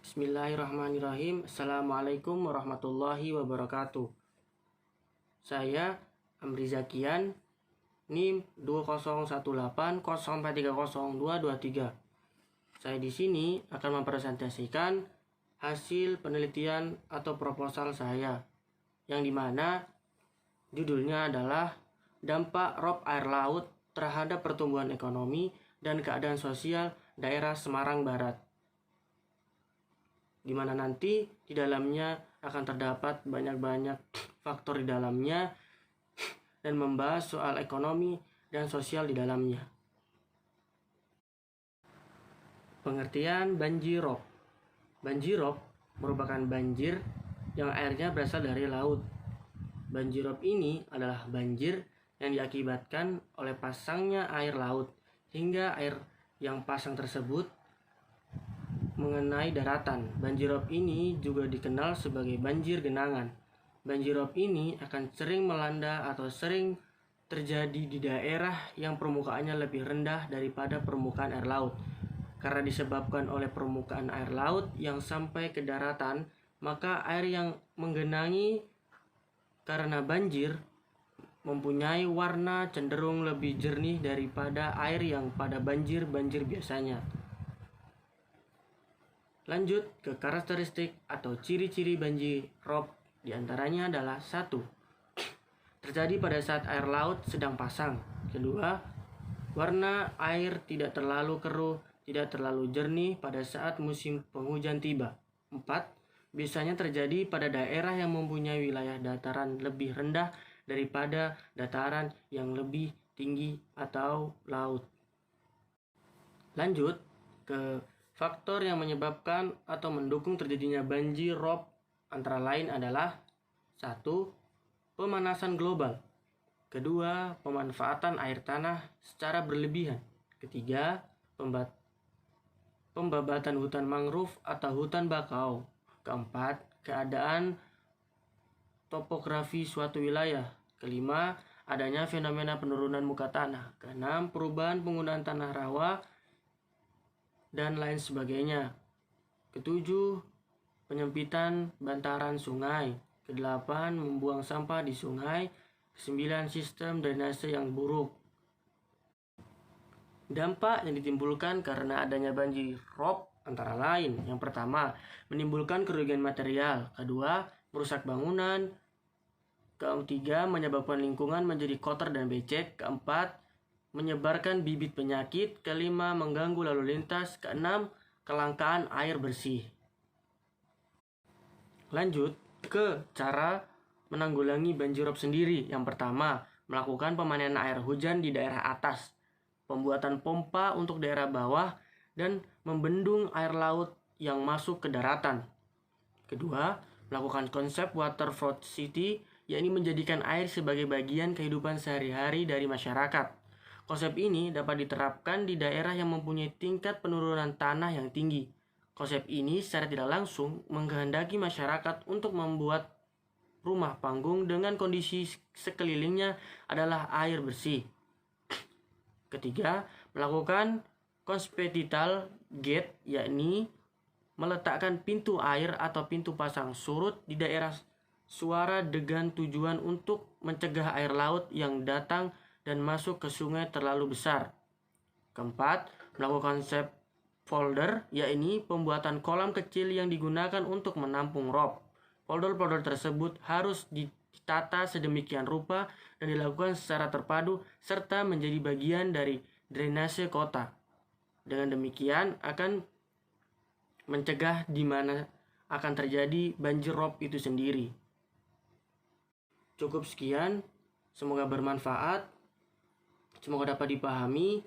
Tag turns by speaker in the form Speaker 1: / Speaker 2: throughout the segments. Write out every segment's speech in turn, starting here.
Speaker 1: Bismillahirrahmanirrahim. Assalamualaikum warahmatullahi wabarakatuh. Saya Amri Zakian, NIM 201804302223. Saya di sini akan mempresentasikan hasil penelitian atau proposal saya, yang dimana judulnya adalah dampak rob air laut terhadap pertumbuhan ekonomi dan keadaan sosial daerah Semarang Barat, di mana nanti di dalamnya akan terdapat banyak faktor di dalamnya dan membahas soal ekonomi dan sosial di dalamnya. Pengertian banjir rob. Banjir rob merupakan banjir yang airnya berasal dari laut. Banjir rob ini adalah banjir yang diakibatkan oleh pasangnya air laut hingga air yang pasang tersebut mengenai daratan. Banjir rob ini juga dikenal sebagai banjir genangan. Banjir rob ini akan sering melanda atau sering terjadi di daerah yang permukaannya lebih rendah daripada permukaan air laut. Karena disebabkan oleh permukaan air laut yang sampai ke daratan, maka air yang menggenangi karena banjir mempunyai warna cenderung lebih jernih daripada air yang pada banjir biasanya. Lanjut ke karakteristik atau ciri-ciri banjir rob, diantaranya adalah 1. Terjadi pada saat air laut sedang pasang. 2. Warna air tidak terlalu keruh, tidak terlalu jernih pada saat musim penghujan tiba. 4. Biasanya terjadi pada daerah yang mempunyai wilayah dataran lebih rendah daripada dataran yang lebih tinggi atau laut. Lanjut ke faktor yang menyebabkan atau mendukung terjadinya banjir rob, antara lain adalah 1. Pemanasan global. 2. Pemanfaatan air tanah secara berlebihan. 3. Pembabatan hutan mangrove atau hutan bakau. 4. Keadaan topografi suatu wilayah. 5. Adanya fenomena penurunan muka tanah. 6. Perubahan penggunaan tanah rawa dan lain sebagainya. 7. Penyempitan bantaran sungai. 8. Membuang sampah di sungai. 9. Sistem drainase yang buruk. Dampak yang ditimbulkan karena adanya banjir rob antara lain: yang pertama, menimbulkan kerugian material. 2. Merusak bangunan. 3. Menyebabkan lingkungan menjadi kotor dan becek. 4. Menyebarkan bibit penyakit. 5. Mengganggu lalu lintas. 6. Kelangkaan air bersih. Lanjut ke cara menanggulangi banjir rob sendiri. Yang pertama, melakukan pemanenan air hujan di daerah atas, pembuatan pompa untuk daerah bawah, dan membendung air laut yang masuk ke daratan. Kedua, melakukan konsep waterfront city, yakni menjadikan air sebagai bagian kehidupan sehari-hari dari masyarakat. Konsep ini dapat diterapkan di daerah yang mempunyai tingkat penurunan tanah yang tinggi. Konsep ini secara tidak langsung mengkehendaki masyarakat untuk membuat rumah panggung dengan kondisi sekelilingnya adalah air bersih. Ketiga, melakukan competital gate, yakni meletakkan pintu air atau pintu pasang surut di daerah suara dengan tujuan untuk mencegah air laut yang datang dan masuk ke sungai terlalu besar. Keempat, melakukan konsep folder, yakni pembuatan kolam kecil yang digunakan untuk menampung rob. Folder-folder tersebut harus ditata sedemikian rupa dan dilakukan secara terpadu serta menjadi bagian dari drainase kota. Dengan demikian akan mencegah di mana akan terjadi banjir rob itu sendiri. Cukup sekian, semoga bermanfaat, semoga dapat dipahami.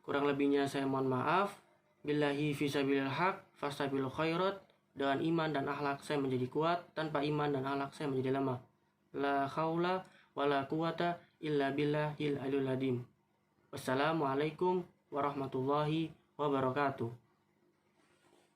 Speaker 1: Kurang lebihnya saya mohon maaf. Billahi fisabilil haq fastabil khairat. Dengan iman dan akhlak saya menjadi kuat, tanpa iman dan akhlak saya menjadi lemah. La haula wala quwata illa billahil aliyul azim. Wassalamualaikum warahmatullahi wabarakatuh.